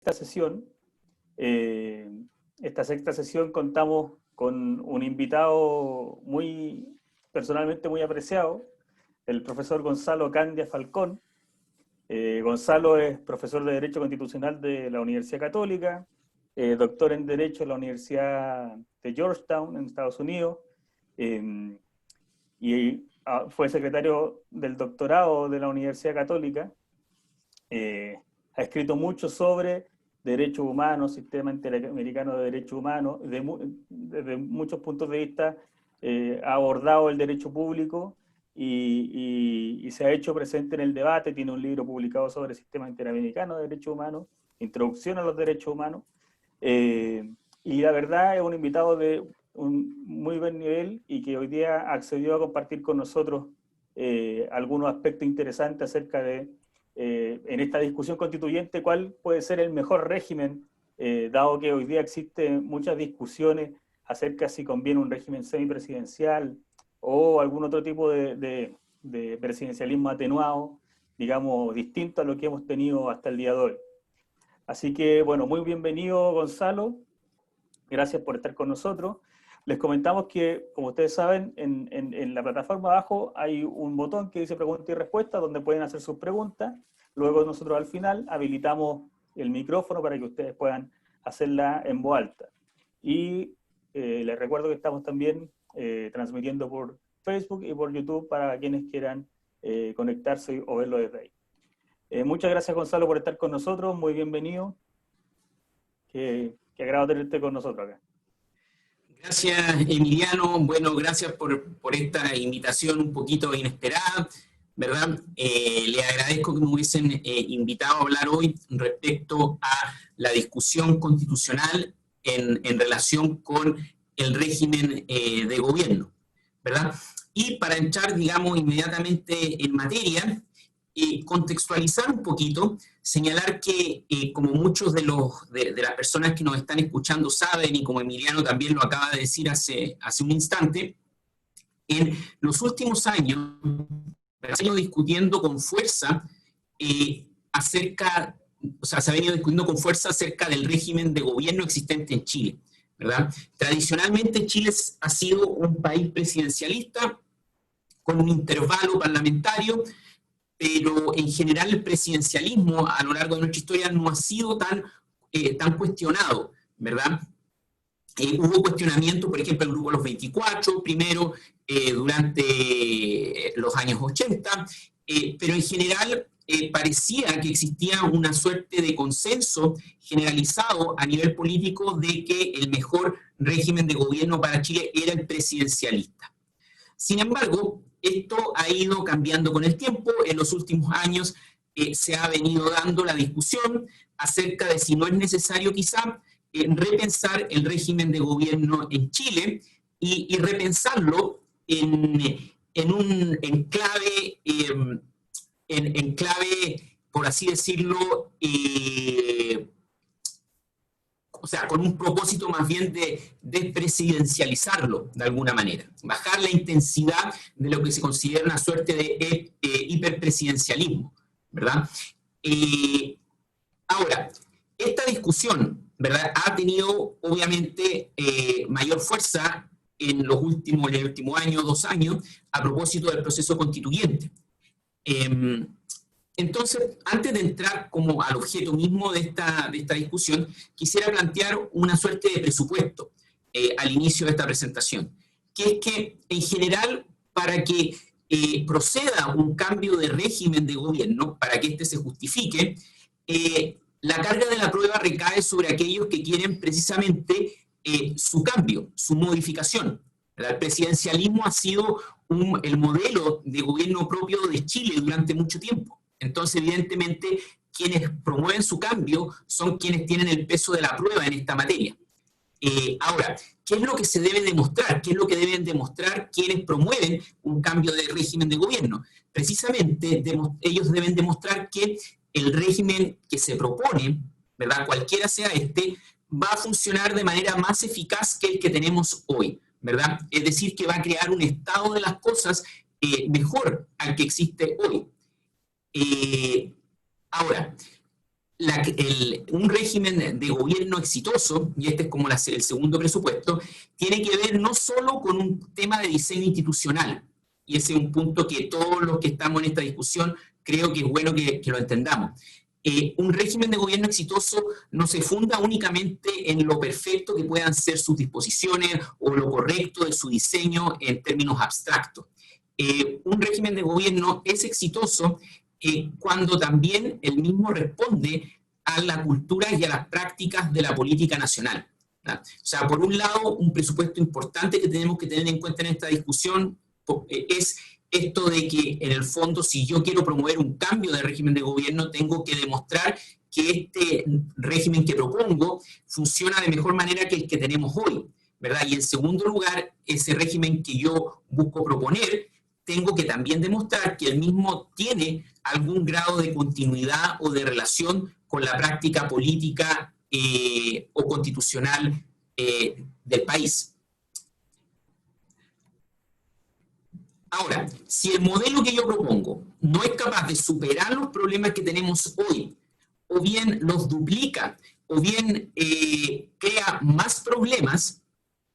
esta sesión. Esta sexta sesión contamos con un invitado personalmente muy apreciado, el profesor Gonzalo Candia Falcón. Gonzalo es profesor de Derecho Constitucional de la Universidad Católica, doctor en Derecho en la Universidad de Georgetown, en Estados Unidos, y fue secretario del doctorado de la Universidad Católica. Ha escrito mucho sobre derechos humanos, sistema interamericano de derechos humanos, desde muchos puntos de vista ha abordado el derecho público y se ha hecho presente en el debate. Tiene un libro publicado sobre el sistema interamericano de derechos humanos, Introducción a los derechos humanos, y la verdad es un invitado de un muy buen nivel y que hoy día accedió a compartir con nosotros algunos aspectos interesantes acerca de en esta discusión constituyente, cuál puede ser el mejor régimen, dado que hoy día existen muchas discusiones acerca si conviene un régimen semipresidencial o algún otro tipo de presidencialismo atenuado, digamos, distinto a lo que hemos tenido hasta el día de hoy. Así que, bueno, muy bienvenido, Gonzalo. Gracias por estar con nosotros. Les comentamos que, como ustedes saben, en la plataforma abajo hay un botón que dice pregunta y respuesta, donde pueden hacer sus preguntas. Luego nosotros al final habilitamos el micrófono para que ustedes puedan hacerla en voz alta. Y les recuerdo que estamos también transmitiendo por Facebook y por YouTube para quienes quieran conectarse o verlo desde ahí. Muchas gracias, Gonzalo, por estar con nosotros. Muy bienvenido. Qué agrado tenerte con nosotros acá. Gracias, Emiliano. Bueno, gracias por esta invitación un poquito inesperada, ¿verdad? Le agradezco que me hubiesen invitado a hablar hoy respecto a la discusión constitucional en relación con el régimen de gobierno, ¿verdad? Y para entrar, digamos, inmediatamente en materia, contextualizar un poquito, señalar que como muchos de las personas que nos están escuchando saben, y como Emiliano también lo acaba de decir hace un instante, en los últimos años se ha ido discutiendo con fuerza se ha venido discutiendo con fuerza acerca del régimen de gobierno existente en Chile, ¿verdad? Tradicionalmente Chile ha sido un país presidencialista con un intervalo parlamentario, pero en general el presidencialismo a lo largo de nuestra historia no ha sido tan cuestionado, ¿verdad? Hubo cuestionamiento, por ejemplo, el Grupo de los 24, primero durante los años 80, pero en general parecía que existía una suerte de consenso generalizado a nivel político de que el mejor régimen de gobierno para Chile era el presidencialista. Sin embargo, esto ha ido cambiando con el tiempo. En los últimos años se ha venido dando la discusión acerca de si no es necesario quizá repensar el régimen de gobierno en Chile y repensarlo en clave, por así decirlo, o sea, con un propósito más bien de despresidencializarlo de alguna manera, bajar la intensidad de lo que se considera una suerte de hiperpresidencialismo, ¿verdad? Ahora, esta discusión, ¿verdad?, ha tenido obviamente mayor fuerza en el último año, 2 años, a propósito del proceso constituyente. Entonces, antes de entrar como al objeto mismo de esta discusión, quisiera plantear una suerte de presupuesto al inicio de esta presentación, que es que, en general, para que proceda un cambio de régimen de gobierno, para que éste se justifique, la carga de la prueba recae sobre aquellos que quieren precisamente su cambio, su modificación. El presidencialismo ha sido el modelo de gobierno propio de Chile durante mucho tiempo. Entonces, evidentemente, quienes promueven su cambio son quienes tienen el peso de la prueba en esta materia. Ahora, ¿qué es lo que se debe demostrar? ¿Qué es lo que deben demostrar quienes promueven un cambio de régimen de gobierno? Precisamente, ellos deben demostrar que el régimen que se propone, ¿verdad?, cualquiera sea este, va a funcionar de manera más eficaz que el que tenemos hoy, ¿verdad? Es decir, que va a crear un estado de las cosas mejor al que existe hoy. Ahora, un régimen de gobierno exitoso, y este es como el segundo presupuesto, tiene que ver no solo con un tema de diseño institucional, y ese es un punto que todos los que estamos en esta discusión creo que es bueno que lo entendamos. Un régimen de gobierno exitoso no se funda únicamente en lo perfecto que puedan ser sus disposiciones o lo correcto de su diseño en términos abstractos. Un régimen de gobierno es exitoso cuando también el mismo responde a la cultura y a las prácticas de la política nacional, ¿verdad? O sea, por un lado, un presupuesto importante que tenemos que tener en cuenta en esta discusión es esto de que, en el fondo, si yo quiero promover un cambio de régimen de gobierno, tengo que demostrar que este régimen que propongo funciona de mejor manera que el que tenemos hoy, ¿verdad? Y en segundo lugar, ese régimen que yo busco proponer, tengo que también demostrar que el mismo tiene algún grado de continuidad o de relación con la práctica política o constitucional del país. Ahora, si el modelo que yo propongo no es capaz de superar los problemas que tenemos hoy, o bien los duplica, o bien crea más problemas,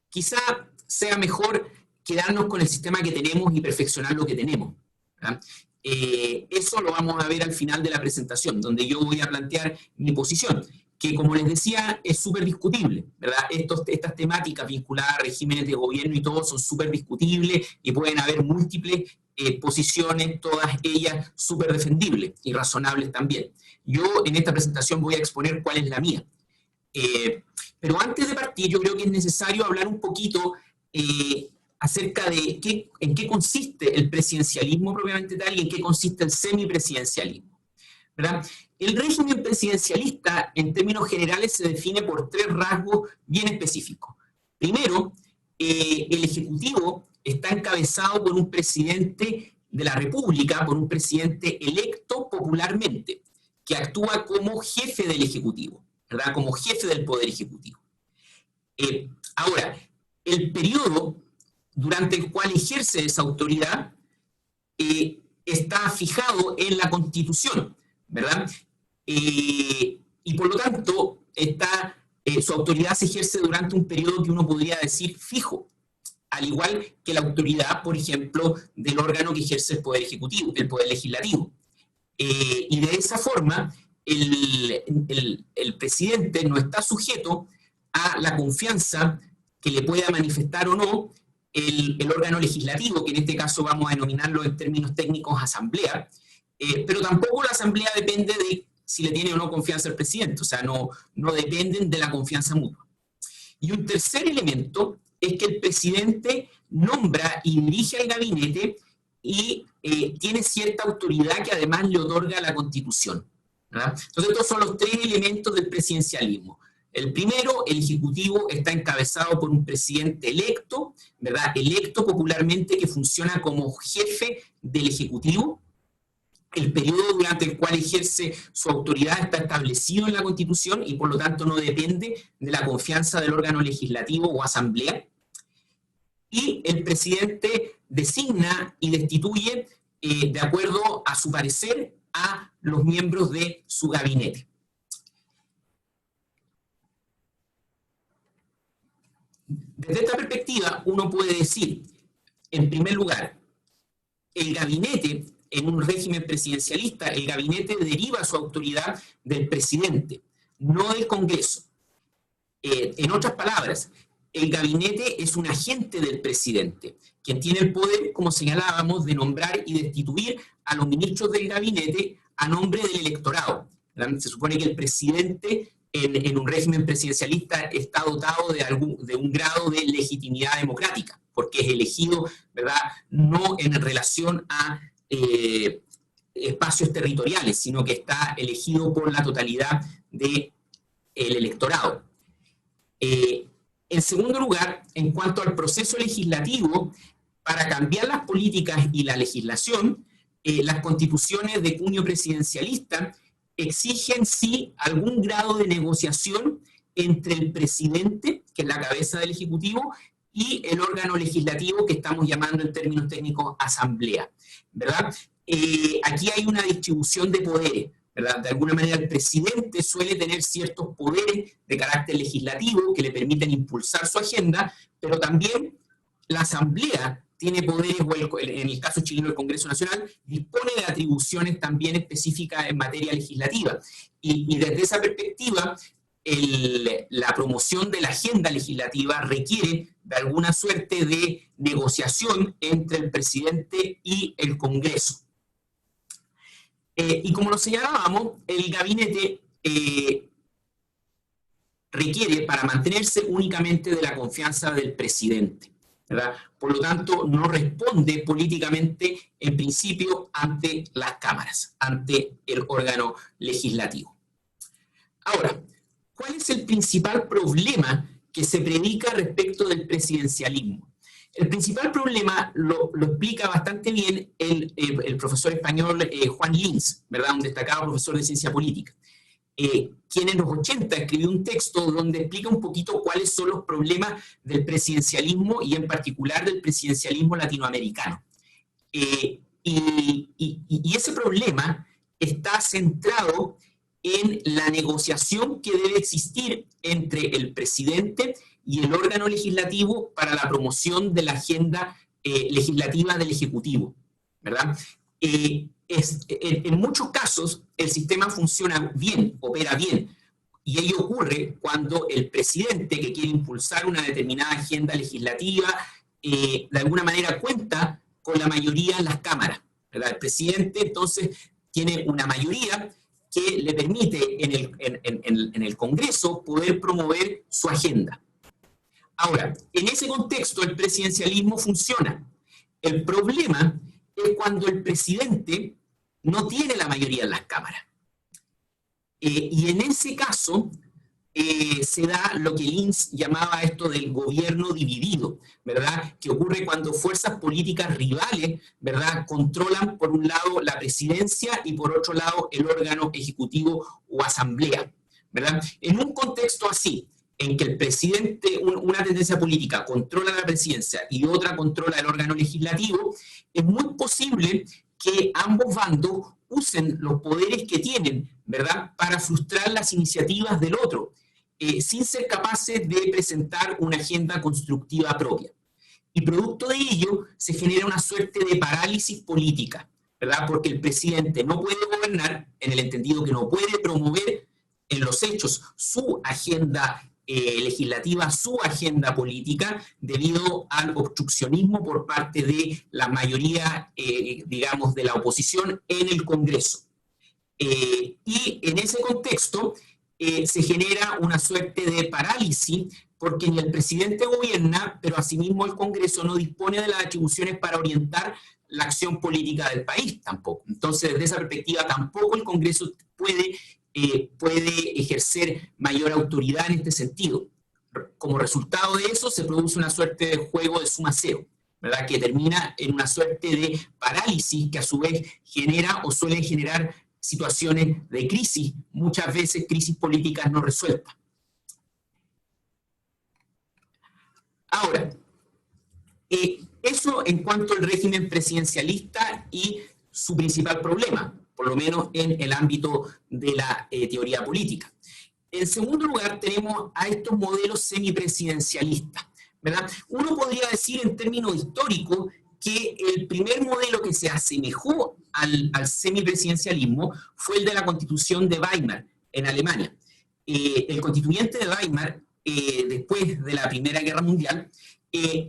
quizá sea mejor quedarnos con el sistema que tenemos y perfeccionar lo que tenemos, ¿verdad? Eso lo vamos a ver al final de la presentación, donde yo voy a plantear mi posición, que, como les decía, es súper discutible, ¿verdad? Estas temáticas vinculadas a regímenes de gobierno y todo son súper discutibles y pueden haber múltiples posiciones, todas ellas súper defendibles y razonables también. Yo en esta presentación voy a exponer cuál es la mía. Pero antes de partir, yo creo que es necesario hablar un poquito acerca de en qué consiste el presidencialismo propiamente tal y en qué consiste el semipresidencialismo, ¿verdad? El régimen presidencialista, en términos generales, se define por tres rasgos bien específicos. Primero, el Ejecutivo está encabezado por un presidente de la República, por un presidente electo popularmente, que actúa como jefe del Ejecutivo, ¿verdad? Como jefe del Poder Ejecutivo. Ahora, el periodo durante el cual ejerce esa autoridad está fijado en la Constitución, ¿verdad? Y por lo tanto, su autoridad se ejerce durante un periodo que uno podría decir fijo, al igual que la autoridad, por ejemplo, del órgano que ejerce el Poder Ejecutivo, el Poder Legislativo. Y de esa forma, el presidente no está sujeto a la confianza que le pueda manifestar o no el órgano legislativo, que en este caso vamos a denominarlo en términos técnicos asamblea, pero tampoco la asamblea depende de si le tiene o no confianza al presidente, o sea, no dependen de la confianza mutua. Y un tercer elemento es que el presidente nombra y dirige al gabinete y tiene cierta autoridad que además le otorga la Constitución, ¿verdad? Entonces, estos son los tres elementos del presidencialismo. El primero, el Ejecutivo está encabezado por un presidente electo, ¿verdad? Electo popularmente, que funciona como jefe del Ejecutivo. El periodo durante el cual ejerce su autoridad está establecido en la Constitución y por lo tanto no depende de la confianza del órgano legislativo o asamblea. Y el presidente designa y destituye, de acuerdo a su parecer, a los miembros de su gabinete. Desde esta perspectiva, uno puede decir, en primer lugar, el gabinete, en un régimen presidencialista, el gabinete deriva su autoridad del presidente, no del Congreso. En otras palabras, el gabinete es un agente del presidente, quien tiene el poder, como señalábamos, de nombrar y destituir a los ministros del gabinete a nombre del electorado. Se supone que el presidente en un régimen presidencialista está dotado de un grado de legitimidad democrática, porque es elegido, ¿verdad?, no en relación a espacios territoriales, sino que está elegido por la totalidad del electorado. En segundo lugar, en cuanto al proceso legislativo, para cambiar las políticas y la legislación, las constituciones de cuño presidencialista exigen sí algún grado de negociación entre el presidente, que es la cabeza del Ejecutivo, y el órgano legislativo que estamos llamando en términos técnicos asamblea, ¿verdad? Aquí hay una distribución de poderes. ¿verdad? De alguna manera el presidente suele tener ciertos poderes de carácter legislativo que le permiten impulsar su agenda, pero también la Asamblea tiene poderes, o en el caso chileno el Congreso Nacional, dispone de atribuciones también específicas en materia legislativa. Y desde esa perspectiva, la promoción de la agenda legislativa requiere de alguna suerte de negociación entre el presidente y el Congreso. Y como lo señalábamos, el gabinete requiere para mantenerse únicamente de la confianza del presidente, ¿verdad? Por lo tanto, no responde políticamente, en principio, ante las cámaras, ante el órgano legislativo. Ahora, ¿cuál es el principal problema que se predica respecto del presidencialismo? El principal problema lo explica bastante bien el profesor español Juan Lins, ¿verdad? Un destacado profesor de ciencia política, quien en los 80 escribió un texto donde explica un poquito cuáles son los problemas del presidencialismo y en particular del presidencialismo latinoamericano. Y ese problema está centrado en la negociación que debe existir entre el presidente y el órgano legislativo para la promoción de la agenda legislativa del Ejecutivo, ¿verdad? En muchos casos el sistema funciona bien, opera bien, y ello ocurre cuando el presidente que quiere impulsar una determinada agenda legislativa de alguna manera cuenta con la mayoría en las cámaras, ¿verdad? El presidente entonces tiene una mayoría que le permite en el Congreso poder promover su agenda. Ahora, en ese contexto el presidencialismo funciona. El problema es cuando el presidente no tiene la mayoría en las cámaras. Y en ese caso se da lo que Lins llamaba esto del gobierno dividido, ¿verdad? Que ocurre cuando fuerzas políticas rivales, ¿verdad?, controlan por un lado la presidencia y por otro lado el órgano ejecutivo o asamblea, ¿verdad? En un contexto así, en que el presidente, una tendencia política controla la presidencia y otra controla el órgano legislativo, es muy posible que ambos bandos usen los poderes que tienen, ¿verdad?, para frustrar las iniciativas del otro, sin ser capaces de presentar una agenda constructiva propia. Y producto de ello se genera una suerte de parálisis política, ¿verdad?, porque el presidente no puede gobernar, en el entendido que no puede promover en los hechos su agenda legislativa, su agenda política, debido al obstruccionismo por parte de la mayoría, digamos, de la oposición en el Congreso. Y en ese contexto se genera una suerte de parálisis, porque ni el presidente gobierna, pero asimismo el Congreso no dispone de las atribuciones para orientar la acción política del país tampoco. Entonces, desde esa perspectiva, tampoco el Congreso puede ejercer mayor autoridad en este sentido. Como resultado de eso, se produce una suerte de juego de suma cero, ¿verdad?, que termina en una suerte de parálisis que a su vez genera o suele generar situaciones de crisis, muchas veces crisis políticas no resueltas. Ahora, eso en cuanto al régimen presidencialista y su principal problema, por lo menos en el ámbito de la teoría política. En segundo lugar, tenemos a estos modelos semipresidencialistas, ¿verdad? Uno podría decir en términos históricos que el primer modelo que se asemejó al semipresidencialismo fue el de la Constitución de Weimar, en Alemania. El constituyente de Weimar, después de la Primera Guerra Mundial,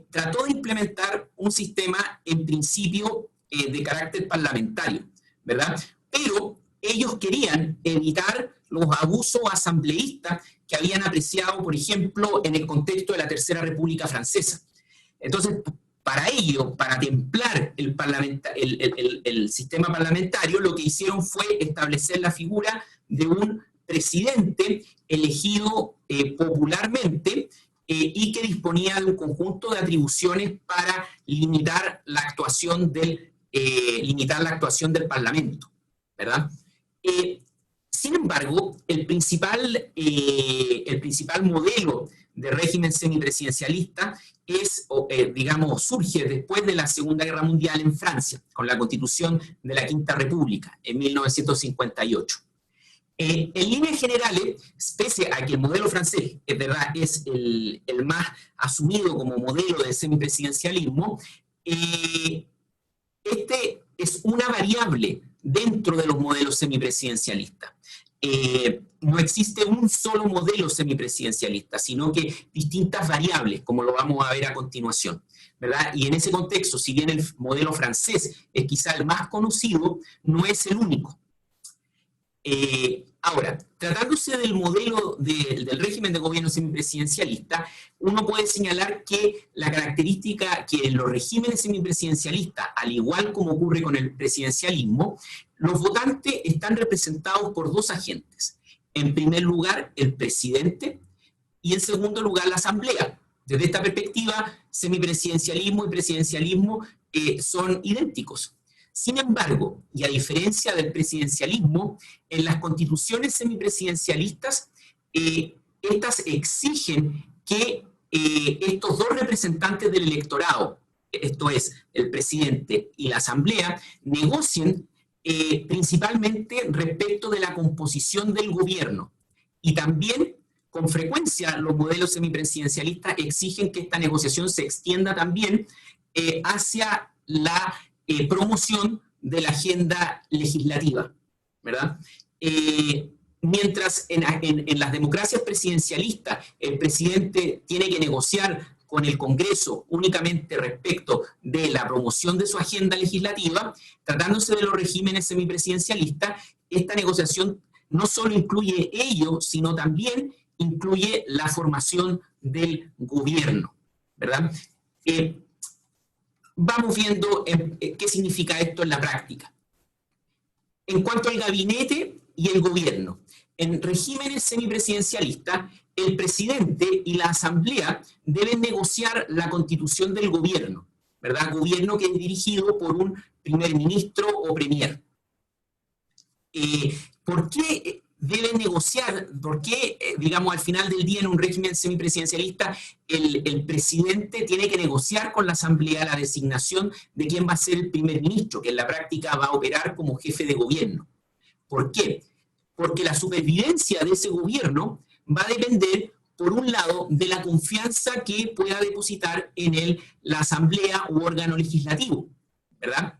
trató de implementar un sistema, en principio, de carácter parlamentario, ¿verdad? Pero ellos querían evitar los abusos asambleístas que habían apreciado, por ejemplo, en el contexto de la Tercera República Francesa. Entonces, para ello, para templar el sistema parlamentario, lo que hicieron fue establecer la figura de un presidente elegido popularmente y que disponía de un conjunto de atribuciones para limitar la actuación del Parlamento, ¿verdad? Sin embargo, el principal modelo de régimen semipresidencialista surge después de la Segunda Guerra Mundial en Francia, con la Constitución de la Quinta República, en 1958. En líneas generales, pese a que el modelo francés, es verdad, es el más asumido como modelo de semipresidencialismo, este es una variable dentro de los modelos semipresidencialistas. No existe un solo modelo semipresidencialista, sino que distintas variables, como lo vamos a ver a continuación, ¿verdad? Y en ese contexto, si bien el modelo francés es quizá el más conocido, no es el único. Ahora, tratándose del modelo del régimen de gobierno semipresidencialista, uno puede señalar que la característica que en los regímenes semipresidencialistas, al igual como ocurre con el presidencialismo, los votantes están representados por dos agentes. En primer lugar, el presidente, y en segundo lugar, la asamblea. Desde esta perspectiva, semipresidencialismo y presidencialismo son idénticos. Sin embargo, y a diferencia del presidencialismo, en las constituciones semipresidencialistas, estas exigen que estos dos representantes del electorado, esto es, el presidente y la asamblea, negocien principalmente respecto de la composición del gobierno. Y también, con frecuencia, los modelos semipresidencialistas exigen que esta negociación se extienda también hacia la promoción de la agenda legislativa, ¿verdad? Mientras en las democracias presidencialistas el presidente tiene que negociar con el Congreso únicamente respecto de la promoción de su agenda legislativa, tratándose de los regímenes semipresidencialistas, esta negociación no solo incluye ello, sino también incluye la formación del gobierno, ¿verdad? Vamos viendo qué significa esto en la práctica. En cuanto al gabinete y el gobierno, en regímenes semipresidencialistas, el presidente y la asamblea deben negociar la constitución del gobierno, ¿verdad? Gobierno que es dirigido por un primer ministro o premier. ¿Por qué deben negociar? ¿Por qué, digamos, al final del día en un régimen semipresidencialista el presidente tiene que negociar con la asamblea la designación de quién va a ser el primer ministro, que en la práctica va a operar como jefe de gobierno? ¿Por qué? Porque la supervivencia de ese gobierno va a depender, por un lado, de la confianza que pueda depositar en él la asamblea u órgano legislativo, ¿verdad?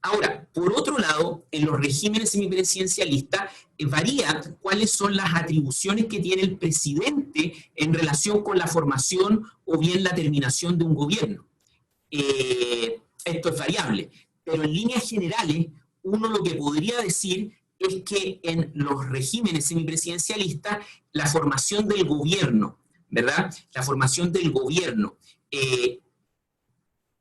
Ahora, por otro lado, en los regímenes semipresidencialistas varía cuáles son las atribuciones que tiene el presidente en relación con la formación o bien la terminación de un gobierno. Esto es variable, pero en líneas generales, uno lo que podría decir es que en los regímenes semipresidencialistas la formación del gobierno, ¿verdad? La formación del gobierno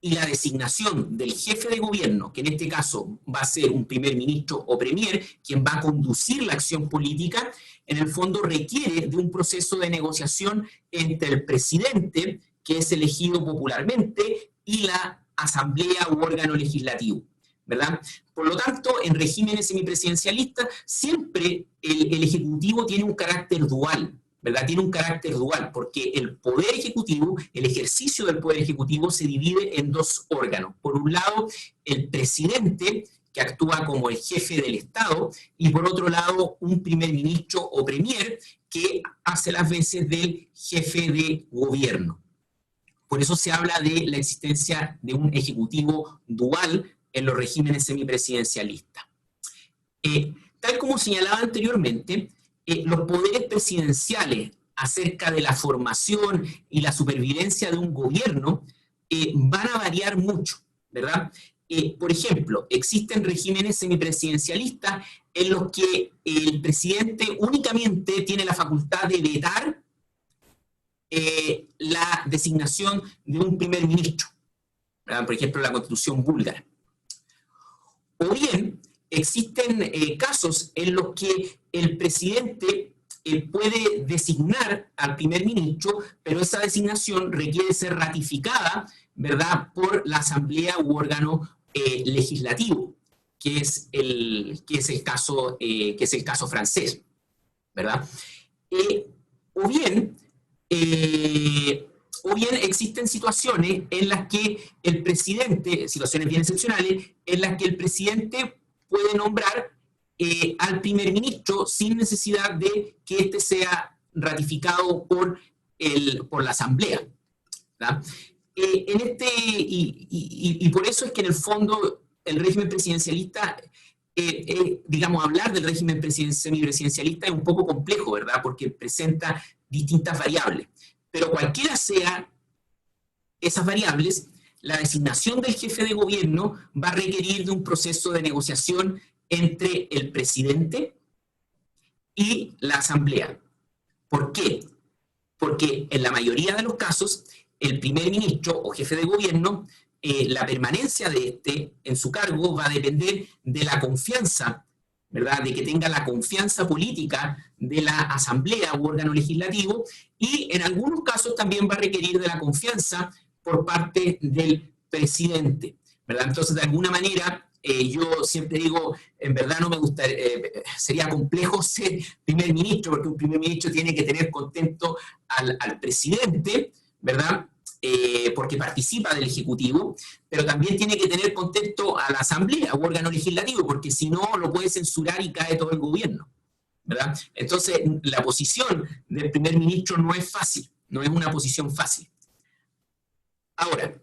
y la designación del jefe de gobierno, que en este caso va a ser un primer ministro o premier, quien va a conducir la acción política, en el fondo requiere de un proceso de negociación entre el presidente, que es elegido popularmente, y la asamblea u órgano legislativo, ¿verdad? Por lo tanto, en regímenes semipresidencialistas, siempre el Ejecutivo tiene un carácter dual, ¿verdad? Tiene un carácter dual, porque el Poder Ejecutivo, el ejercicio del Poder Ejecutivo se divide en dos órganos. Por un lado, el presidente, que actúa como el jefe del Estado, y por otro lado, un primer ministro o premier, que hace las veces del jefe de gobierno. Por eso se habla de la existencia de un Ejecutivo dual en los regímenes semipresidencialistas. Tal como señalaba anteriormente, los poderes presidenciales acerca de la formación y la supervivencia de un gobierno van a variar mucho, ¿verdad? Por ejemplo, existen regímenes semipresidencialistas en los que el presidente únicamente tiene la facultad de vetar la designación de un primer ministro, ¿verdad? Por ejemplo, la Constitución búlgara. O bien, existen casos en los que el presidente puede designar al primer ministro, pero esa designación requiere ser ratificada, ¿verdad?, por la asamblea u órgano legislativo, que es el caso francés, ¿verdad? O bien existen situaciones en las que el presidente, situaciones bien excepcionales, en las que el presidente puede nombrar al primer ministro sin necesidad de que éste sea ratificado por la Asamblea, ¿verdad? Y por eso es que en el fondo el régimen presidencialista, digamos, hablar del régimen semipresidencialista es un poco complejo, ¿verdad? Porque presenta distintas variables. Pero cualquiera sea esas variables, la designación del jefe de gobierno va a requerir de un proceso de negociación entre el presidente y la Asamblea. ¿Por qué? Porque en la mayoría de los casos, el primer ministro o jefe de gobierno, la permanencia de este en su cargo va a depender de la confianza, ¿verdad? De que tenga la confianza política de la Asamblea u órgano legislativo, y en algunos casos también va a requerir de la confianza por parte del presidente, ¿verdad? Entonces, de alguna manera, yo siempre digo, en verdad no me gusta, sería complejo ser primer ministro, porque un primer ministro tiene que tener contento al presidente, ¿verdad? Porque participa del Ejecutivo, pero también tiene que tener contento a la Asamblea u órgano legislativo, porque si no lo puede censurar y cae todo el gobierno, ¿verdad? Entonces, la posición del primer ministro no es fácil, no es una posición fácil. Ahora,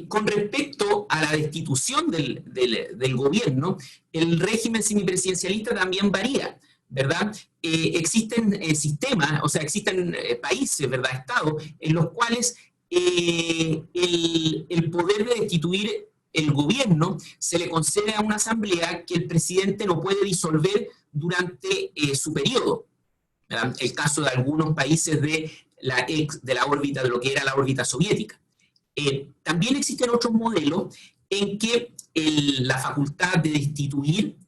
con respecto a la destitución del gobierno, el régimen semipresidencialista también varía, ¿verdad? Existen sistemas, o sea, existen países, ¿verdad? Estados, en los cuales el poder de destituir el gobierno se le concede a una asamblea que el presidente no puede disolver durante su periodo, ¿verdad? El caso de algunos países de la órbita, de lo que era la órbita soviética. También existen otros modelos en que la facultad de destituir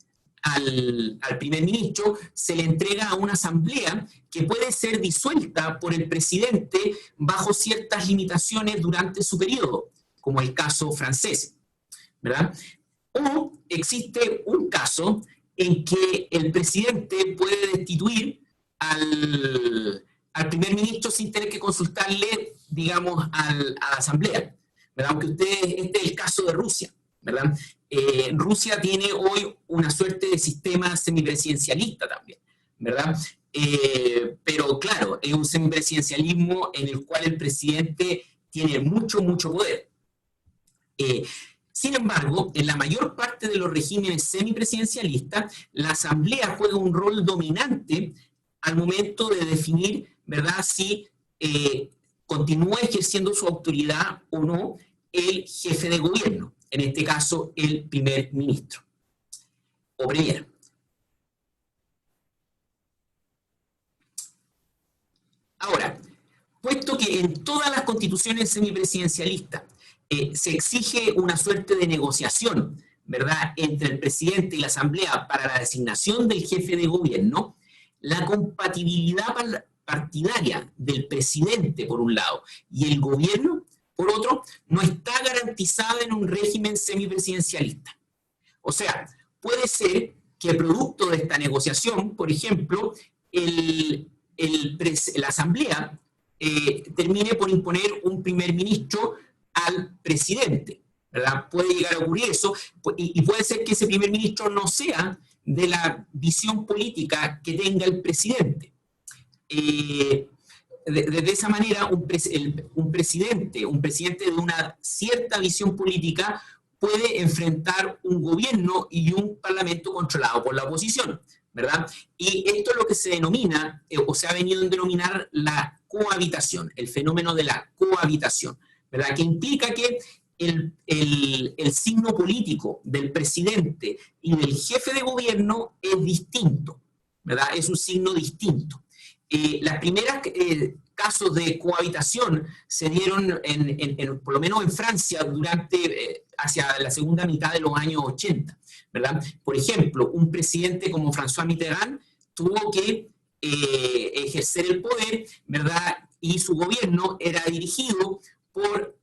al primer ministro se le entrega a una asamblea que puede ser disuelta por el presidente bajo ciertas limitaciones durante su periodo, como el caso francés, ¿verdad? O existe un caso en que el presidente puede destituir al primer ministro sin tener que consultarle, digamos, a la asamblea, ¿verdad? Aunque este es el caso de Rusia, ¿verdad? Rusia tiene hoy una suerte de sistema semipresidencialista también, ¿verdad? Pero claro, es un semipresidencialismo en el cual el presidente tiene mucho poder. Sin embargo, en la mayor parte de los regímenes semipresidencialistas, la asamblea juega un rol dominante al momento de definir, ¿verdad?, si continúa ejerciendo su autoridad o no el jefe de gobierno, en este caso el primer ministro o premier. Ahora, puesto que en todas las constituciones semipresidencialistas se exige una suerte de negociación, ¿verdad?, entre el presidente y la asamblea para la designación del jefe de gobierno, la compatibilidad partidaria del presidente, por un lado, y el gobierno, por otro, no está garantizada en un régimen semipresidencialista. O sea, puede ser que producto de esta negociación, por ejemplo, la asamblea termine por imponer un primer ministro al presidente, ¿verdad? Puede llegar a ocurrir eso, y puede ser que ese primer ministro no sea de la visión política que tenga el presidente. De esa manera, un presidente de una cierta visión política puede enfrentar un gobierno y un parlamento controlado por la oposición, ¿verdad? Y esto es lo que se denomina, o se ha venido a denominar la cohabitación, el fenómeno de la cohabitación, ¿verdad? Que implica que el signo político del presidente y del jefe de gobierno es distinto, ¿verdad? Es un signo distinto. Las primeras casos de cohabitación se dieron por lo menos en Francia hacia la segunda mitad de los años 80, ¿verdad? Por ejemplo, un presidente como François Mitterrand tuvo que ejercer el poder, ¿verdad? Y su gobierno era dirigido por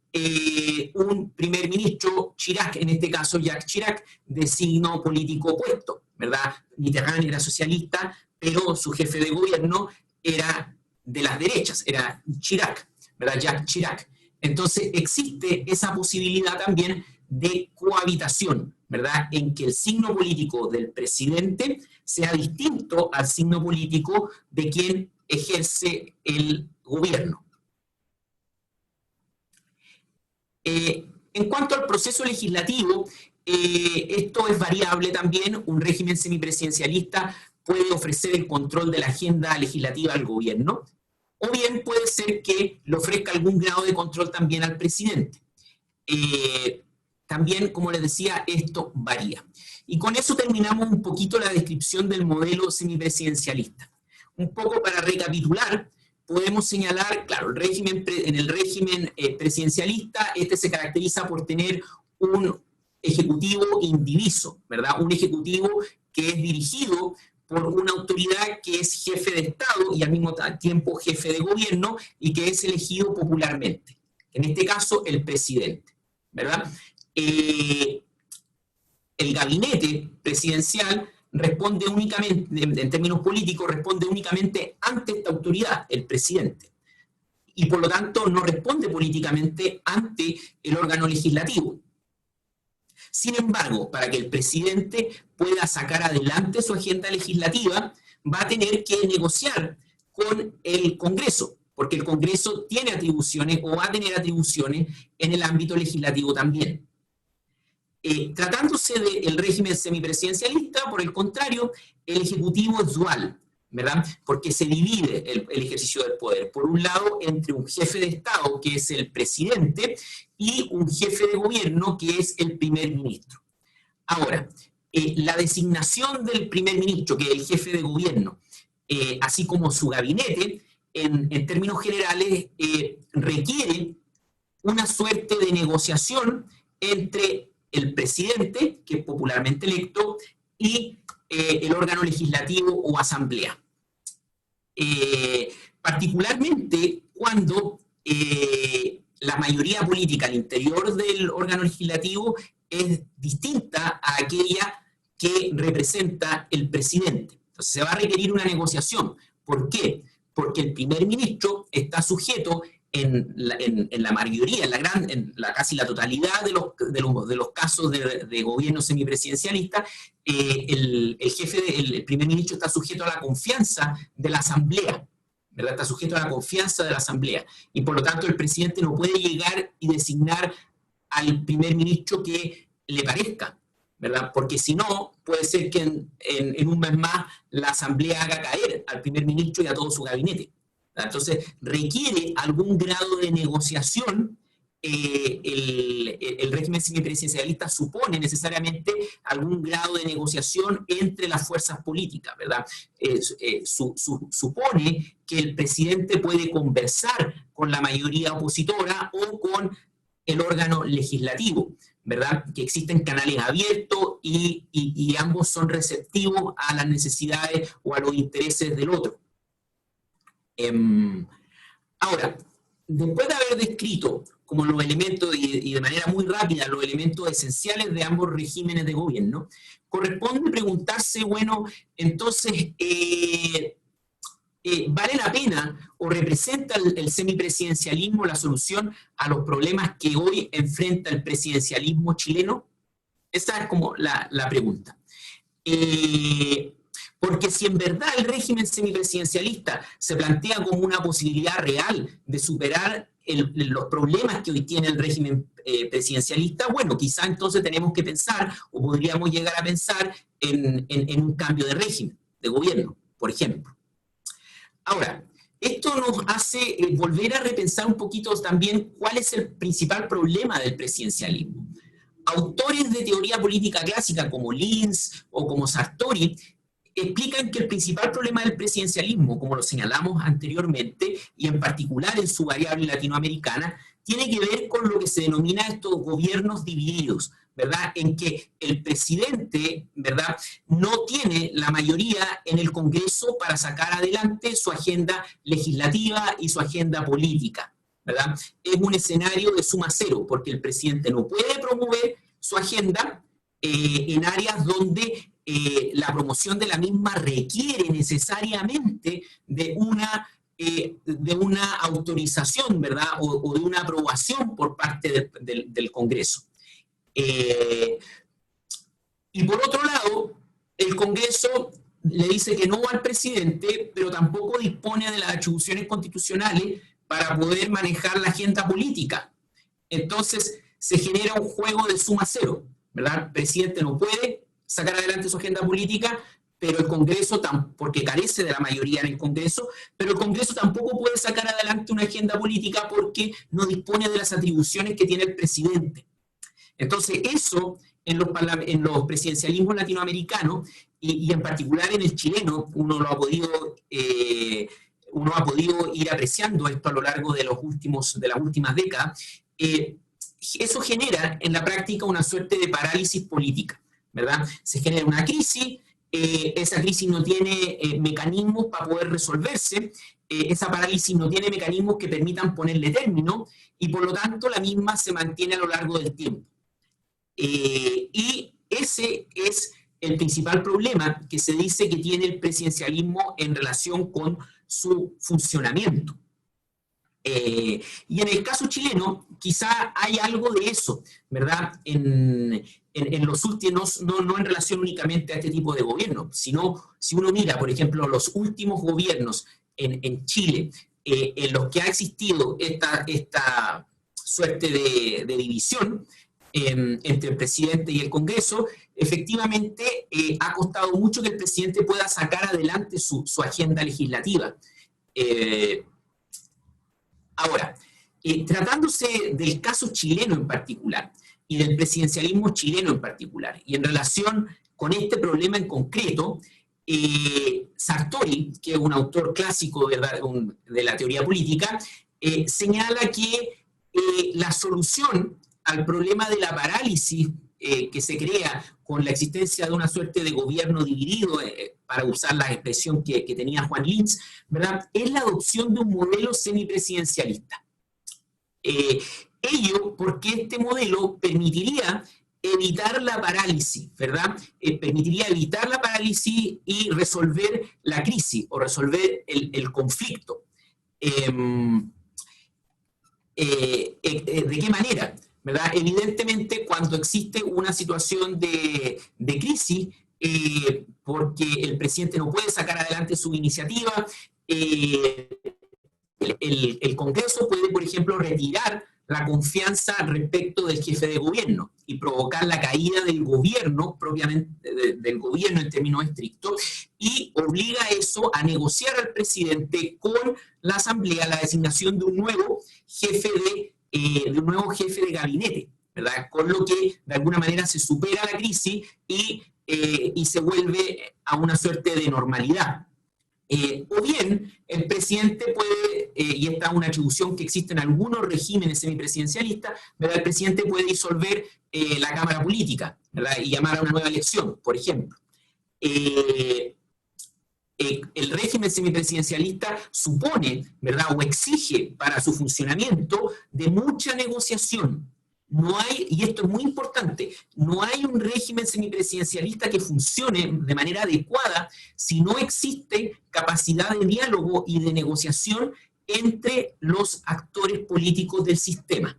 un primer ministro, Chirac, en este caso Jacques Chirac, de signo político opuesto, ¿verdad? Mitterrand era socialista, pero su jefe de gobierno era de las derechas, era Chirac, ¿verdad? Jacques Chirac. Entonces existe esa posibilidad también de cohabitación, ¿verdad?, en que el signo político del presidente sea distinto al signo político de quien ejerce el gobierno. En cuanto al proceso legislativo, esto es variable también. Un régimen semipresidencialista puede ofrecer el control de la agenda legislativa al gobierno, o bien puede ser que le ofrezca algún grado de control también al presidente. También, como les decía, esto varía. Y con eso terminamos un poquito la descripción del modelo semipresidencialista. Un poco para recapitular, podemos señalar, claro, en el régimen presidencialista, este se caracteriza por tener un ejecutivo indiviso, ¿verdad? Un ejecutivo que es dirigido por una autoridad que es jefe de Estado y al mismo tiempo jefe de gobierno y que es elegido popularmente. En este caso, el presidente, ¿verdad? El gabinete presidencial responde únicamente, en términos políticos, responde únicamente ante esta autoridad, el presidente. Y por lo tanto no responde políticamente ante el órgano legislativo. Sin embargo, para que el presidente pueda sacar adelante su agenda legislativa, va a tener que negociar con el Congreso, porque el Congreso tiene atribuciones o va a tener atribuciones en el ámbito legislativo también. Tratándose del régimen semipresidencialista, por el contrario, el Ejecutivo es dual, ¿verdad? Porque se divide el ejercicio del poder, por un lado, entre un jefe de Estado, que es el presidente, y un jefe de gobierno, que es el primer ministro. Ahora, la designación del primer ministro, que es el jefe de gobierno, así como su gabinete, en términos generales, requiere una suerte de negociación entre el presidente, que es popularmente electo, y el órgano legislativo o asamblea. Particularmente cuando la mayoría política al interior del órgano legislativo es distinta a aquella que representa el presidente. Entonces se va a requerir una negociación. ¿Por qué? Porque el primer ministro está sujeto en la mayoría, en casi la totalidad de los casos de gobierno semipresidencialista, el primer ministro está sujeto a la confianza de la asamblea, ¿verdad? Está sujeto a la confianza de la asamblea, y por lo tanto el presidente no puede llegar y designar al primer ministro que le parezca, ¿verdad? Porque si no, puede ser que en un mes más la asamblea haga caer al primer ministro y a todo su gabinete. Entonces, requiere algún grado de negociación. El régimen semipresidencialista supone necesariamente algún grado de negociación entre las fuerzas políticas, ¿verdad? Supone que el presidente puede conversar con la mayoría opositora o con el órgano legislativo, ¿verdad? Que existen canales abiertos y ambos son receptivos a las necesidades o a los intereses del otro. Ahora, después de haber descrito como los elementos, y de manera muy rápida, los elementos esenciales de ambos regímenes de gobierno, corresponde preguntarse, bueno, entonces, ¿vale la pena o representa el semipresidencialismo la solución a los problemas que hoy enfrenta el presidencialismo chileno? Esa es como la pregunta. Porque si en verdad el régimen semipresidencialista se plantea como una posibilidad real de superar los problemas que hoy tiene el régimen presidencialista, bueno, quizá entonces tenemos que pensar, o podríamos llegar a pensar, en un cambio de régimen, de gobierno, por ejemplo. Ahora, esto nos hace volver a repensar un poquito también cuál es el principal problema del presidencialismo. Autores de teoría política clásica como Linz o como Sartori explican que el principal problema del presidencialismo, como lo señalamos anteriormente, y en particular en su variable latinoamericana, tiene que ver con lo que se denomina estos gobiernos divididos, ¿verdad? En que el presidente, ¿verdad?, no tiene la mayoría en el Congreso para sacar adelante su agenda legislativa y su agenda política, ¿verdad? Es un escenario de suma cero, porque el presidente no puede promover su agenda en áreas donde la promoción de la misma requiere necesariamente de una autorización, ¿verdad?, o de una aprobación por parte del Congreso. Y por otro lado, el Congreso le dice que no al presidente, pero tampoco dispone de las atribuciones constitucionales para poder manejar la agenda política. Entonces, se genera un juego de suma cero, ¿verdad? El presidente no puede sacar adelante su agenda política, pero el Congreso, porque carece de la mayoría en el Congreso, pero el Congreso tampoco puede sacar adelante una agenda política porque no dispone de las atribuciones que tiene el presidente. Entonces, eso en los presidencialismos latinoamericanos, y en particular en el chileno, uno ha podido ir apreciando esto a lo largo de las últimas décadas, eso genera en la práctica una suerte de parálisis política, ¿verdad? Se genera una crisis, esa crisis no tiene mecanismos para poder resolverse, esa parálisis no tiene mecanismos que permitan ponerle término, y por lo tanto la misma se mantiene a lo largo del tiempo. Y ese es el principal problema que se dice que tiene el presidencialismo en relación con su funcionamiento. Y en el caso chileno, quizá hay algo de eso, ¿verdad? En los últimos, no en relación únicamente a este tipo de gobierno, sino si uno mira, por ejemplo, los últimos gobiernos en Chile, en los que ha existido esta suerte de división entre el presidente y el Congreso, efectivamente ha costado mucho que el presidente pueda sacar adelante su agenda legislativa. Ahora, tratándose del caso chileno en particular, y del presidencialismo chileno en particular, y en relación con este problema en concreto, Sartori, que es un autor clásico, ¿verdad?, de la teoría política, señala que la solución al problema de la parálisis que se crea con la existencia de una suerte de gobierno dividido, para usar la expresión que tenía Juan Lins, ¿verdad?, es la adopción de un modelo semipresidencialista. Ello porque este modelo permitiría evitar la parálisis, ¿verdad? Permitiría evitar la parálisis y resolver la crisis o resolver el conflicto. ¿De qué manera? ¿Verdad? Evidentemente, cuando existe una situación de crisis, porque el presidente no puede sacar adelante su iniciativa, el Congreso puede, por ejemplo, retirar la confianza respecto del jefe de gobierno y provocar la caída del gobierno, propiamente del gobierno en términos estrictos, y obliga a eso a negociar al presidente con la Asamblea la designación de un nuevo jefe de gabinete, ¿verdad? Con lo que de alguna manera se supera la crisis y se vuelve a una suerte de normalidad. O bien, el presidente puede, y esta es una atribución que existe en algunos regímenes semipresidencialistas, ¿verdad?, el presidente puede disolver la Cámara Política, ¿verdad?, y llamar a una nueva elección, por ejemplo. El régimen semipresidencialista supone, ¿verdad?, o exige para su funcionamiento de mucha negociación. No hay, y esto es muy importante, no hay un régimen semipresidencialista que funcione de manera adecuada si no existe capacidad de diálogo y de negociación entre los actores políticos del sistema.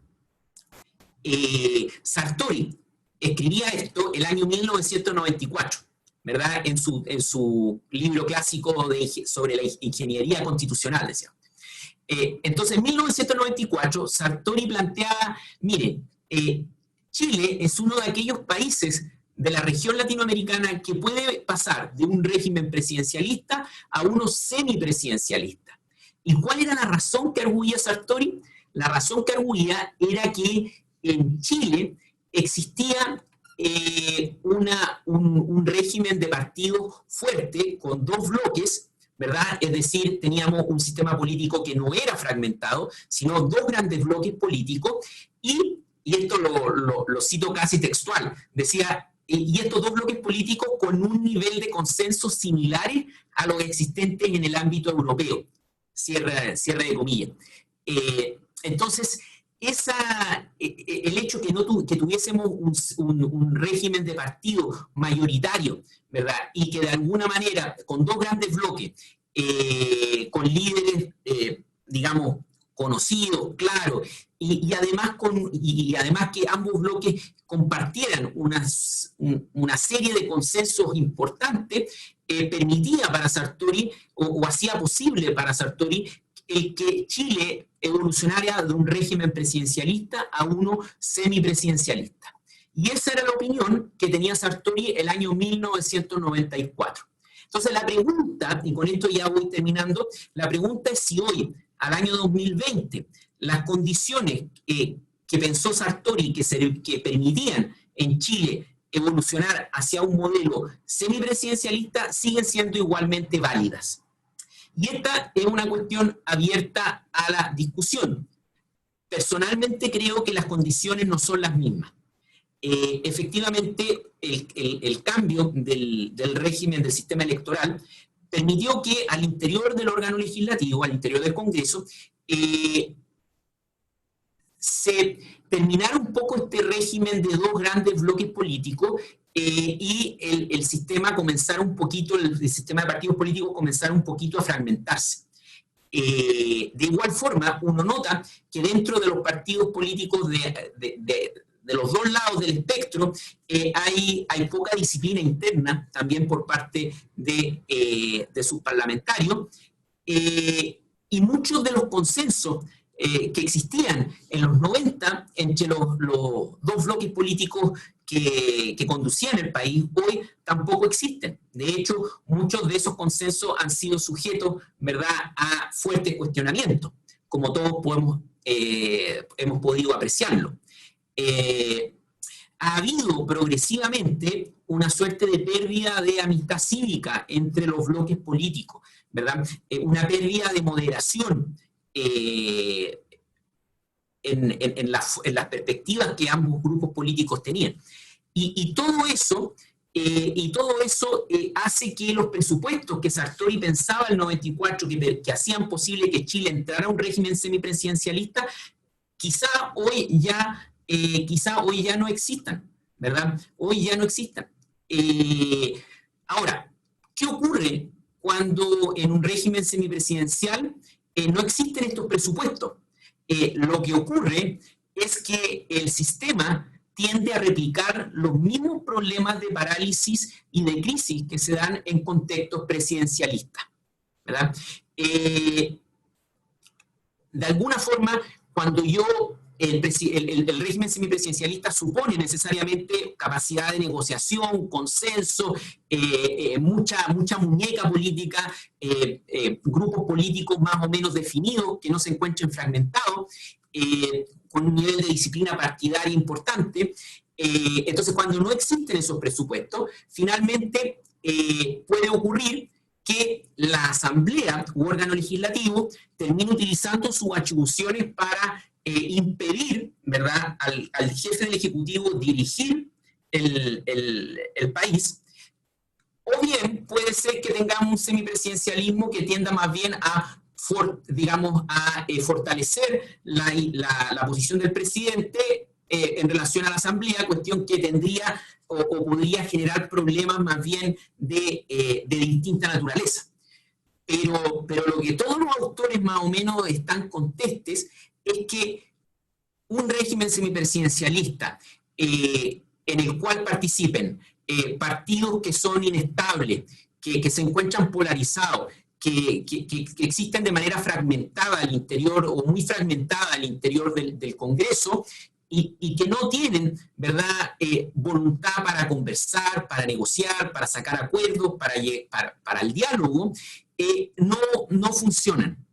Sartori escribía esto el año 1994, ¿verdad?, en su libro clásico sobre la ingeniería constitucional, decía. Entonces, en 1994, Sartori planteaba, miren, Chile es uno de aquellos países de la región latinoamericana que puede pasar de un régimen presidencialista a uno semipresidencialista. ¿Y cuál era la razón que arguía Sartori? La razón que arguía era que en Chile existía un régimen de partidos fuerte con dos bloques, ¿verdad? Es decir, teníamos un sistema político que no era fragmentado, sino dos grandes bloques políticos, y esto lo cito casi textual, decía, y estos dos bloques políticos con un nivel de consenso similares a los existentes en el ámbito europeo, cierre de comillas. Entonces, el hecho que tuviésemos un régimen de partido mayoritario, ¿verdad?, y que de alguna manera, con dos grandes bloques, con líderes, digamos, conocidos, claros, y además que ambos bloques compartieran una serie de consensos importantes, permitía para Sartori, o hacía posible para Sartori, el que Chile evolucionara de un régimen presidencialista a uno semipresidencialista. Y esa era la opinión que tenía Sartori el año 1994. Entonces la pregunta, y con esto ya voy terminando, la pregunta es si hoy, al año 2020, las condiciones que pensó Sartori que permitían en Chile evolucionar hacia un modelo semipresidencialista siguen siendo igualmente válidas. Y esta es una cuestión abierta a la discusión. Personalmente creo que las condiciones no son las mismas. Efectivamente, el cambio del régimen del sistema electoral permitió que al interior del órgano legislativo, al interior del Congreso, se terminara un poco este régimen de dos grandes bloques políticos y el sistema comenzara un poquito, el sistema de partidos políticos comenzara un poquito a fragmentarse. De igual forma, uno nota que dentro de los partidos políticos de los dos lados del espectro hay poca disciplina interna también por parte de sus parlamentarios y muchos de los consensos que existían en los 90 entre los dos bloques políticos que conducían el país, hoy tampoco existen. De hecho, muchos de esos consensos han sido sujetos, ¿verdad?, a fuertes cuestionamientos, como todos hemos podido apreciarlo. Ha habido progresivamente una suerte de pérdida de amistad cívica entre los bloques políticos, ¿verdad? Una pérdida de moderación en las perspectivas que ambos grupos políticos tenían. Y todo eso hace que los presupuestos que Sartori pensaba en el 94, que hacían posible que Chile entrara a un régimen semipresidencialista, quizá hoy ya no existan, ¿verdad? Hoy ya no existan. Ahora, ¿qué ocurre cuando en un régimen semipresidencial no existen estos presupuestos? Lo que ocurre es que el sistema tiende a replicar los mismos problemas de parálisis y de crisis que se dan en contextos presidencialistas, ¿verdad? De alguna forma, cuando el régimen semipresidencialista supone necesariamente capacidad de negociación, consenso, mucha muñeca política, grupos políticos más o menos definidos que no se encuentren fragmentados, con un nivel de disciplina partidaria importante. Entonces, cuando no existen esos presupuestos, finalmente puede ocurrir que la Asamblea u órgano legislativo termine utilizando sus atribuciones para impedir, ¿verdad?, al jefe del Ejecutivo dirigir el país, o bien puede ser que tengamos un semipresidencialismo que tienda más bien a fortalecer la posición del presidente en relación a la Asamblea, cuestión que tendría o podría generar problemas más bien de distinta naturaleza. Pero lo que todos los autores más o menos están contestes es que un régimen semipresidencialista en el cual participen partidos que son inestables, que se encuentran polarizados, que existen de manera fragmentada al interior o muy fragmentada al interior del Congreso y que no tienen, ¿verdad?, voluntad para conversar, para negociar, para sacar acuerdos, para el diálogo, no funcionan.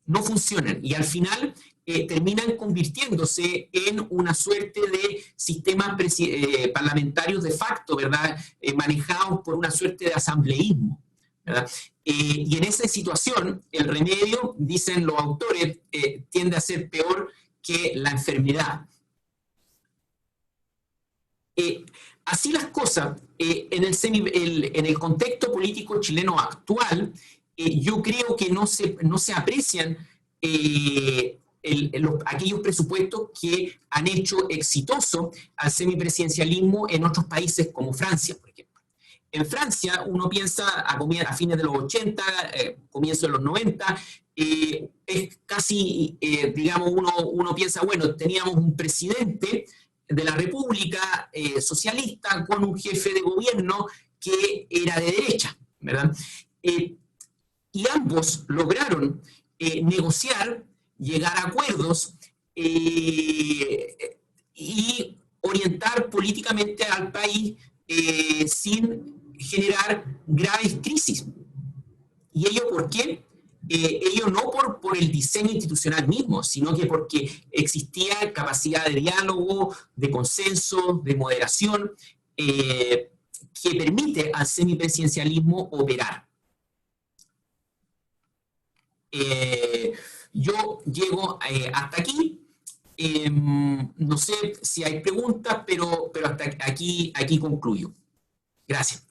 No funcionan y al final terminan convirtiéndose en una suerte de sistemas parlamentarios de facto, ¿verdad?, manejados por una suerte de asambleísmo, ¿verdad? Y en esa situación, el remedio, dicen los autores, tiende a ser peor que la enfermedad. Así las cosas, en el contexto político chileno actual, yo creo que no se aprecian aquellos presupuestos que han hecho exitoso al semipresidencialismo en otros países como Francia, por ejemplo. En Francia, uno piensa a fines de los 80, comienzo de los 90, es casi, digamos, uno piensa, bueno, teníamos un presidente de la República socialista con un jefe de gobierno que era de derecha, ¿verdad? Y ambos lograron negociar, llegar a acuerdos y orientar políticamente al país sin generar graves crisis. ¿Y ello por qué? Ello no por el diseño institucional mismo, sino que porque existía capacidad de diálogo, de consenso, de moderación, que permite al semipresidencialismo operar. Yo llego hasta aquí. No sé si hay preguntas, pero hasta aquí concluyo. Gracias.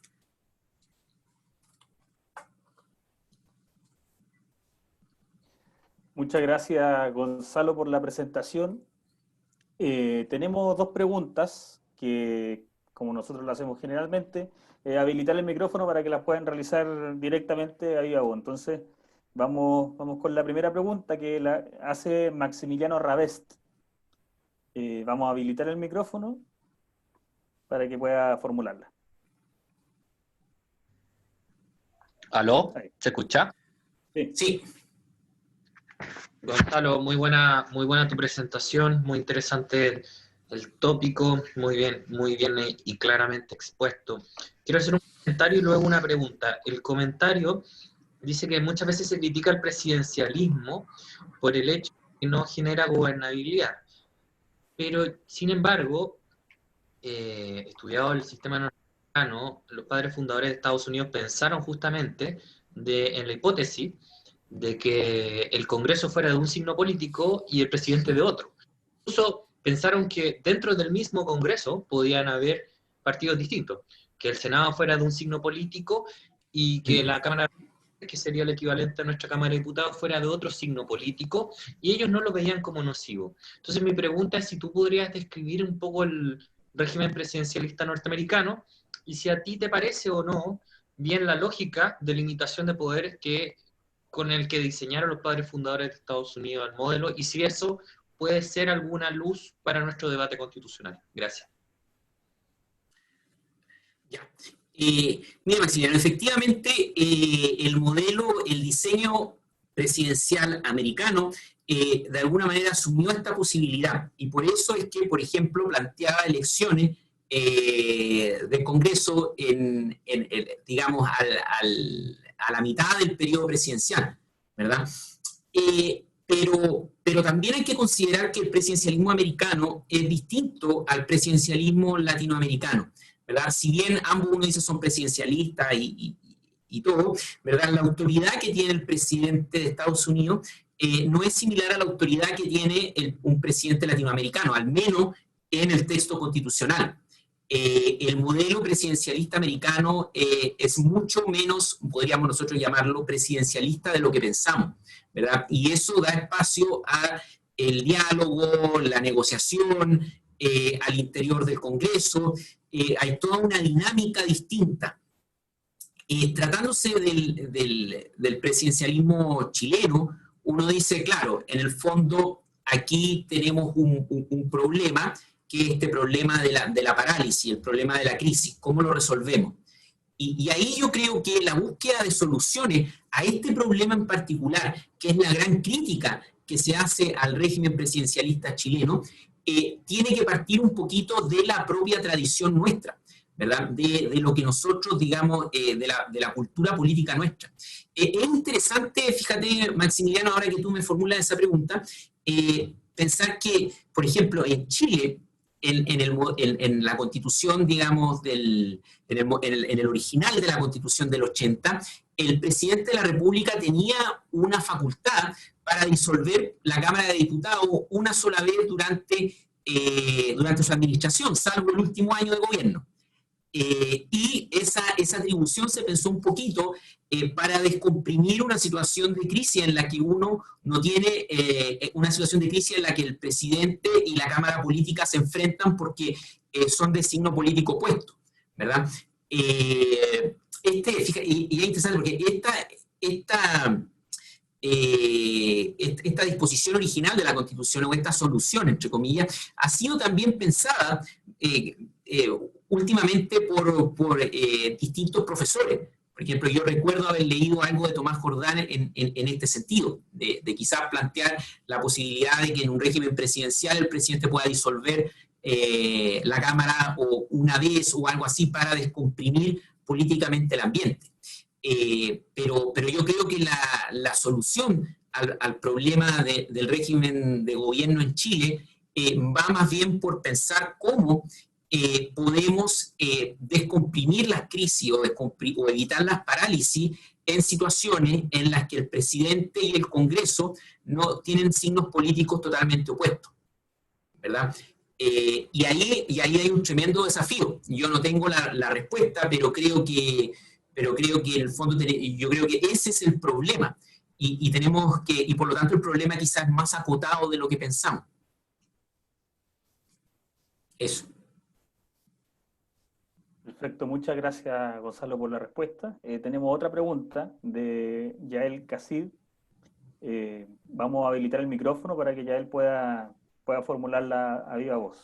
Muchas gracias, Gonzalo, por la presentación. Tenemos dos preguntas que, como nosotros lo hacemos generalmente, habilitar el micrófono para que las puedan realizar directamente ahí a vos. Entonces, vamos con la primera pregunta que la hace Maximiliano Ravest. Vamos a habilitar el micrófono para que pueda formularla. ¿Aló? Ahí. ¿Se escucha? Sí. Sí. Gonzalo, muy buena tu presentación, muy interesante el tópico, muy bien y claramente expuesto. Quiero hacer un comentario y luego una pregunta. El comentario dice que muchas veces se critica el presidencialismo por el hecho de que no genera gobernabilidad. Pero, sin embargo, estudiado el sistema norteamericano, los padres fundadores de Estados Unidos pensaron justamente en la hipótesis de que el Congreso fuera de un signo político y el presidente de otro. Incluso pensaron que dentro del mismo Congreso podían haber partidos distintos, que el Senado fuera de un signo político y que la Cámara, que sería el equivalente a nuestra Cámara de Diputados, fuera de otro signo político, y ellos no lo veían como nocivo. Entonces mi pregunta es si tú podrías describir un poco el régimen presidencialista norteamericano, y si a ti te parece o no bien la lógica de limitación de poderes con el que diseñaron los padres fundadores de Estados Unidos el modelo, y si eso puede ser alguna luz para nuestro debate constitucional. Gracias. Ya. Mira, Maximiliano, efectivamente el modelo, el diseño presidencial americano de alguna manera asumió esta posibilidad, y por eso es que, por ejemplo, planteaba elecciones del Congreso digamos, a la mitad del periodo presidencial, ¿verdad? Pero también hay que considerar que el presidencialismo americano es distinto al presidencialismo latinoamericano, ¿verdad? Si bien ambos, uno dice, son presidencialistas y todo, ¿verdad? La autoridad que tiene el presidente de Estados Unidos no es similar a la autoridad que tiene un presidente latinoamericano, al menos en el texto constitucional. El modelo presidencialista americano es mucho menos, podríamos nosotros llamarlo, presidencialista de lo que pensamos, ¿verdad? Y eso da espacio al diálogo, la negociación, al interior del Congreso. Hay toda una dinámica distinta. Tratándose del presidencialismo chileno, uno dice, claro, en el fondo aquí tenemos un problema, que es este problema de la parálisis, el problema de la crisis. ¿Cómo lo resolvemos? Y ahí yo creo que la búsqueda de soluciones a este problema en particular, que es la gran crítica que se hace al régimen presidencialista chileno, tiene que partir un poquito de la propia tradición nuestra, ¿verdad? De lo que nosotros, digamos, de la cultura política nuestra. Es interesante, fíjate, Maximiliano, ahora que tú me formulas esa pregunta, pensar que, por ejemplo, en Chile, en la constitución, digamos, en el original de la constitución del 80, el presidente de la República tenía una facultad para disolver la Cámara de Diputados una sola vez durante su administración, salvo el último año de gobierno. Y esa atribución se pensó un poquito para descomprimir una situación de crisis en la que uno no tiene, una situación de crisis en la que el presidente y la Cámara Política se enfrentan porque son de signo político opuesto, ¿verdad? Y es interesante porque esta disposición original de la Constitución, o esta solución, entre comillas, ha sido también pensada últimamente por distintos profesores. Por ejemplo, yo recuerdo haber leído algo de Tomás Jordán en este sentido, de quizás plantear la posibilidad de que en un régimen presidencial el presidente pueda disolver la Cámara o una vez o algo así para descomprimir políticamente el ambiente. Pero yo creo que la solución al problema del régimen de gobierno en Chile va más bien por pensar cómo podemos descomprimir las crisis o evitar las parálisis en situaciones en las que el presidente y el Congreso no tienen signos políticos totalmente opuestos, ¿verdad? Y ahí hay un tremendo desafío. Yo no tengo la respuesta, pero creo que en el fondo yo creo que ese es el problema. Y por lo tanto el problema quizás es más acotado de lo que pensamos. Eso. Perfecto, muchas gracias Gonzalo por la respuesta. Tenemos otra pregunta de Yael Casid. Vamos a habilitar el micrófono para que Yael pueda formularla a viva voz.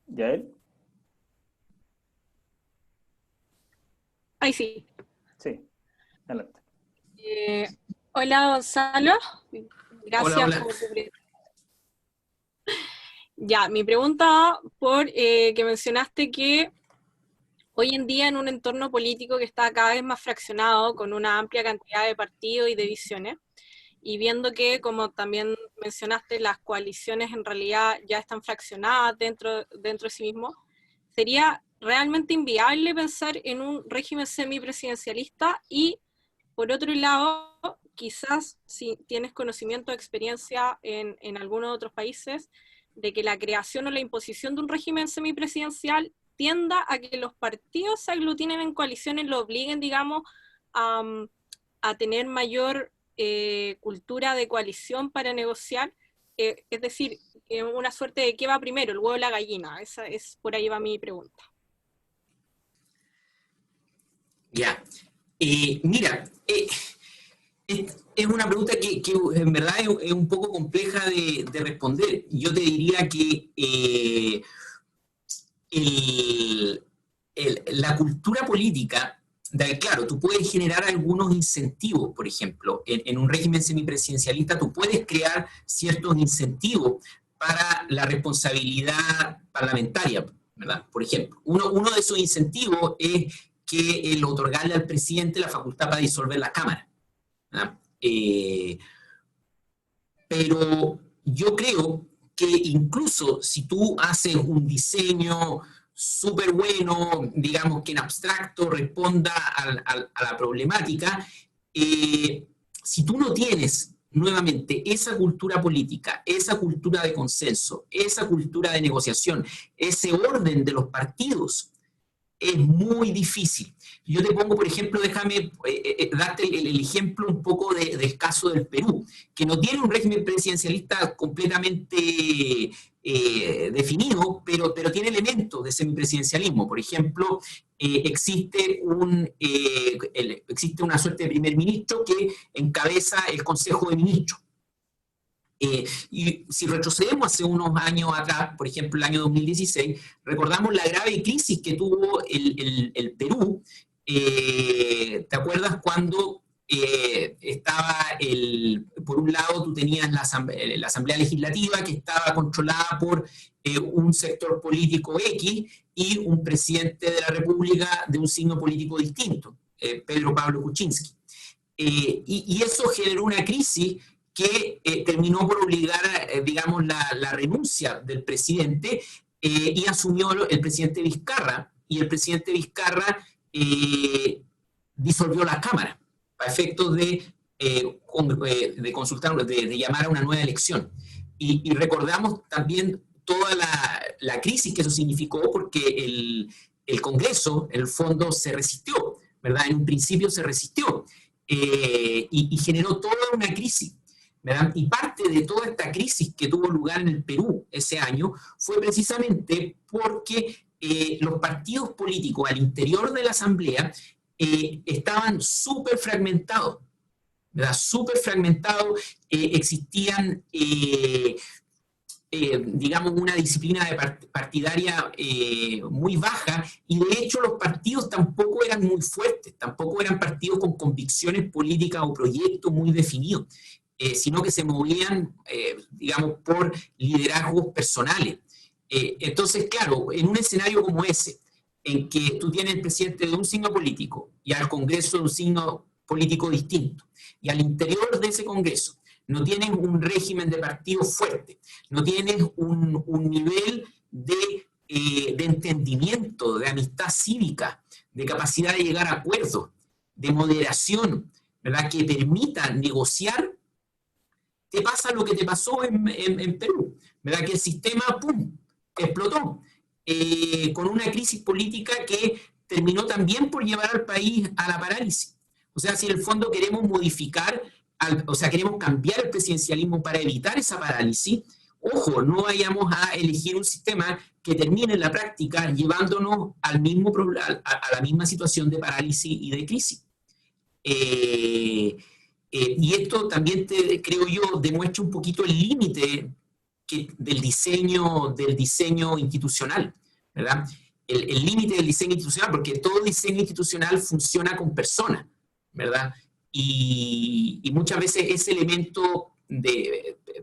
¿Yael? Ahí sí. Sí, adelante. Hola Gonzalo, gracias hola. por tu pregunta. Ya, mi pregunta por que mencionaste que hoy en día en un entorno político que está cada vez más fraccionado, con una amplia cantidad de partidos y de visiones, y viendo que, como también mencionaste, las coaliciones en realidad ya están fraccionadas dentro de sí mismo, sería realmente inviable pensar en un régimen semipresidencialista. Y por otro lado, quizás si tienes conocimiento o experiencia en algunos otros países, de que la creación o la imposición de un régimen semipresidencial tienda a que los partidos se aglutinen en coaliciones, lo obliguen, digamos, a tener mayor cultura de coalición para negociar, es decir, una suerte de ¿qué va primero, el huevo o la gallina? Por ahí va mi pregunta. Ya. Mira, es una pregunta que en verdad es un poco compleja de responder. Yo te diría que la cultura política, claro, tú puedes generar algunos incentivos, por ejemplo, en un régimen semipresidencialista tú puedes crear ciertos incentivos para la responsabilidad parlamentaria, ¿verdad? Por ejemplo, uno de esos incentivos es que el otorgarle al presidente la facultad para disolver la Cámara, ¿verdad? Pero yo creo que incluso si tú haces un diseño súper bueno, digamos que en abstracto responda a la problemática, si tú no tienes nuevamente esa cultura política, esa cultura de consenso, esa cultura de negociación, ese orden de los partidos, es muy difícil. Yo te pongo, por ejemplo, déjame darte el ejemplo un poco del caso del Perú, que no tiene un régimen presidencialista completamente definido, pero tiene elementos de semipresidencialismo. Por ejemplo, existe una suerte de primer ministro que encabeza el Consejo de Ministros. Y si retrocedemos hace unos años atrás, por ejemplo el año 2016, recordamos la grave crisis que tuvo el Perú. ¿Te acuerdas cuando estaba por un lado tú tenías la Asamblea Legislativa que estaba controlada por un sector político X y un presidente de la República de un signo político distinto, Pedro Pablo Kuczynski? Y eso generó una crisis que terminó por obligar, digamos, la renuncia del presidente y asumió el presidente Vizcarra, y el presidente Vizcarra disolvió la Cámara a efectos de consultar, de llamar a una nueva elección. Y recordamos también toda la crisis que eso significó, porque el Congreso, en el fondo, se resistió, ¿verdad? En un principio se resistió y generó toda una crisis, ¿verdad? Y parte de toda esta crisis que tuvo lugar en el Perú ese año fue precisamente porque los partidos políticos al interior de la Asamblea estaban súper fragmentados, ¿verdad? Súper fragmentados, existían, digamos, una disciplina partidaria muy baja, y de hecho los partidos tampoco eran muy fuertes, tampoco eran partidos con convicciones políticas o proyectos muy definidos, sino que se movían, digamos, por liderazgos personales. Entonces, claro, en un escenario como ese, en que tú tienes el presidente de un signo político y al Congreso de un signo político distinto, y al interior de ese Congreso no tienes un régimen de partidos fuerte, no tienes un nivel de entendimiento, de amistad cívica, de capacidad de llegar a acuerdos, de moderación, ¿verdad?, que permita negociar, te pasa lo que te pasó en Perú, ¿verdad?, que el sistema, ¡pum!, explotó, con una crisis política que terminó también por llevar al país a la parálisis. O sea, si en el fondo queremos modificar, o sea, queremos cambiar el presidencialismo para evitar esa parálisis, ojo, no vayamos a elegir un sistema que termine en la práctica llevándonos al mismo a la misma situación de parálisis y de crisis. Y esto también, creo yo, demuestra un poquito el límite del diseño institucional, ¿verdad? El límite del diseño institucional, porque todo diseño institucional funciona con personas, ¿verdad? Y muchas veces ese elemento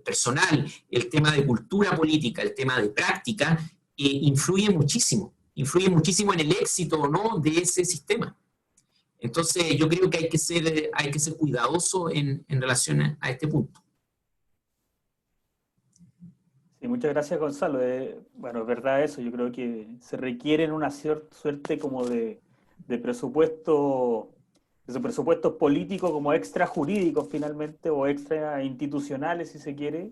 personal, el tema de cultura política, el tema de práctica, influye muchísimo en el éxito o no de ese sistema. Entonces yo creo que hay que ser cuidadoso en relación a este punto. Sí, muchas gracias, Gonzalo. Bueno, es verdad eso. Yo creo que se requieren una suerte como de presupuestos políticos como extra jurídicos finalmente, o extra institucionales, si se quiere,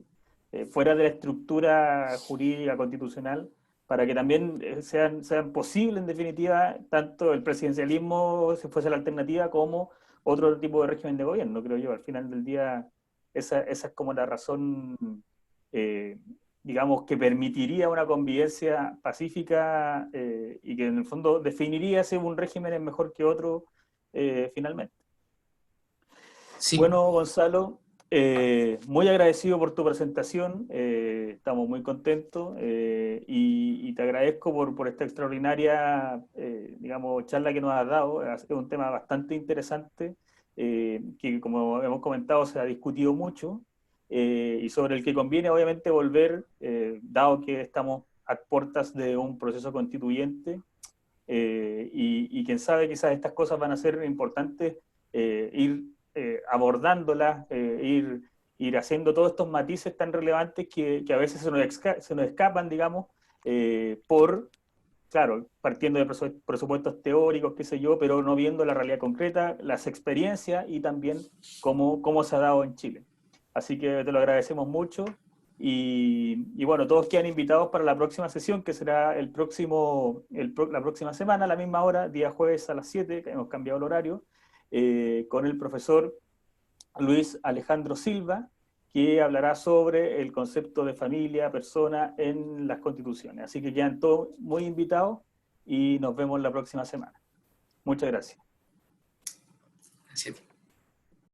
fuera de la estructura jurídica constitucional, para que también sean posibles, en definitiva, tanto el presidencialismo, si fuese la alternativa, como otro tipo de régimen de gobierno, creo yo. Al final del día, esa es como la razón, digamos, que permitiría una convivencia pacífica, y que en el fondo definiría si un régimen es mejor que otro, finalmente. Sí. Bueno, Gonzalo, muy agradecido por tu presentación, estamos muy contentos, y te agradezco por esta extraordinaria, digamos, charla que nos has dado. Es un tema bastante interesante, que, como hemos comentado, se ha discutido mucho, y sobre el que conviene obviamente volver, dado que estamos a puertas de un proceso constituyente, y quién sabe, quizás estas cosas van a ser importantes, ir abordándolas, ir haciendo todos estos matices tan relevantes que a veces se nos escapan, digamos, claro, partiendo de presupuestos teóricos, qué sé yo, pero no viendo la realidad concreta, las experiencias y también cómo se ha dado en Chile. Así que te lo agradecemos mucho. Y bueno, todos quedan invitados para la próxima sesión, que será la próxima semana, a la misma hora, día jueves a las 7, que hemos cambiado el horario, con el profesor Luis Alejandro Silva, que hablará sobre el concepto de familia, persona en las constituciones. Así que quedan todos muy invitados y nos vemos la próxima semana. Muchas gracias. Gracias.